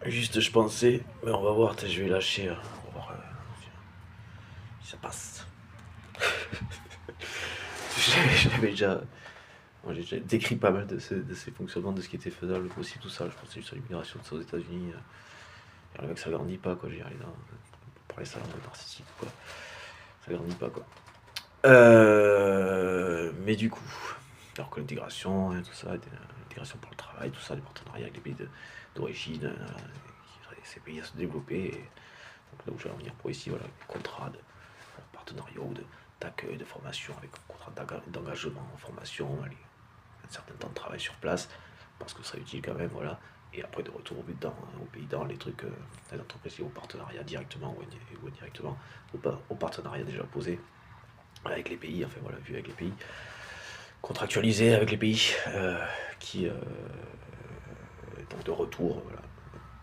Juste, je pensais, mais on va voir, je vais lâcher, on va voir si ça passe. J'avais déjà, moi, j'ai déjà décrit pas mal de ces fonctionnements, de ce qui était faisable, possible, tout ça. Je pensais juste à l'immigration de ça aux États-Unis. Le mec, ça grandit pas, quoi. J'ai là, pour les salons narcissiques, quoi. Ça grandit pas, quoi. Mais du coup, alors que l'intégration, tout ça, l'intégration pour le travail, tout ça, les partenariats avec les pays d'origine, ces pays à se développer. Et donc là où je vais en venir pour ici, voilà, des contrats de partenariat ou d'accueil, de formation, avec un contrat d'engagement en formation, allez, un certain temps de travail sur place, parce que ça utile quand même, voilà. Et après de retour au pays dans les trucs, les entreprises au partenariat directement ou indirectement, au partenariat déjà posé avec les pays, enfin voilà, vu avec les pays, contractualisé avec les pays qui, donc de retour, voilà,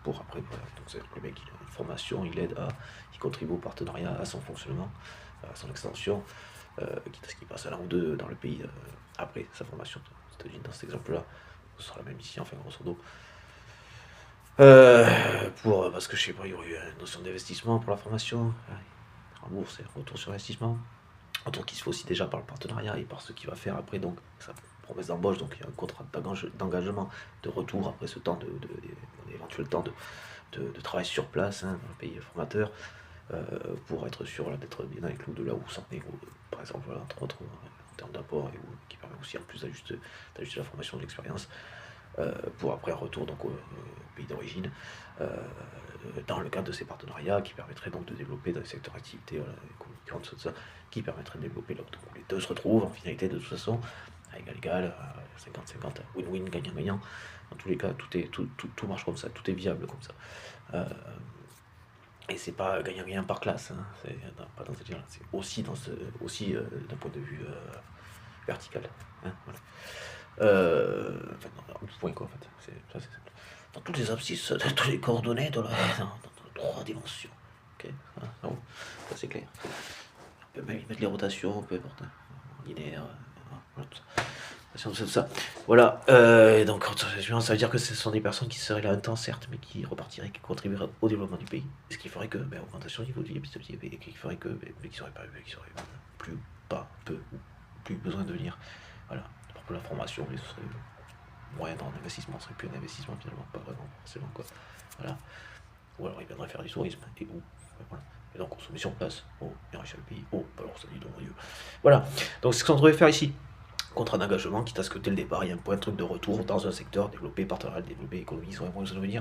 pour après, voilà. Donc c'est le mec, il a une formation, il contribue au partenariat, à son fonctionnement, à son extension, quitte à ce qu'il passe un an ou deux dans le pays après sa formation. C'est-à-dire dans cet exemple-là, ce sera la même ici, enfin grosso modo. Parce que je sais pas, il y aurait eu une notion d'investissement pour la formation, rembourse et retour sur investissement. Retour qui se fait aussi déjà par le partenariat et par ce qu'il va faire après, donc sa promesse d'embauche, donc il y a un contrat d'engagement de retour après ce temps éventuel temps de travail sur place, dans le pays formateur, pour être sûr d'être bien dans les clous de là où ça en est, par exemple, voilà, entre autres, en termes d'apport, et qui permet aussi en plus d'ajuster la formation de l'expérience, pour après un retour donc, au pays d'origine, dans le cadre de ces partenariats qui permettraient donc de développer dans les secteurs d'activité, voilà, tout ça, qui permettrait de développer là où les deux se retrouvent en finalité de toute façon, à égal, 50-50, win-win, gagnant-gagnant. Dans tous les cas, tout marche comme ça, tout est viable comme ça. Et c'est pas gagnant-gagnant par classe, c'est pas dans cette c'est aussi, d'un point de vue vertical. Voilà. Enfin, en tout point, quoi, en fait. Ça, c'est simple. Dans toutes les abscisses, dans toutes les coordonnées, dans 3 dimensions. Ok, ça c'est clair. On peut même y mettre les rotations, peu importe, linéaire, voilà, tout ça. Voilà, et donc ça veut dire que ce sont des personnes qui seraient là un temps, certes, mais qui repartiraient, qui contribueraient au développement du pays. Ce qui ferait que, augmentation du niveau de vie petit à petit, et qui ferait que, qui seraient plus, pas, peu, plus besoin de venir. Voilà, pour la formation, mais ce serait moyen dans l'investissement, ce serait plus un investissement finalement, pas vraiment, forcément, quoi. Voilà. Ou alors il viendrait faire du tourisme, et où voilà. Et donc consommer sur place, bien riche le pays, alors ça dit donc Dieu. Voilà, donc c'est ce qu'on devrait faire ici. Contrat d'engagement, quitte à ce que dès le départ, il y a un point de truc de retour dans un secteur développé, partenariat, développé, économie, ils auraient moins besoin de venir.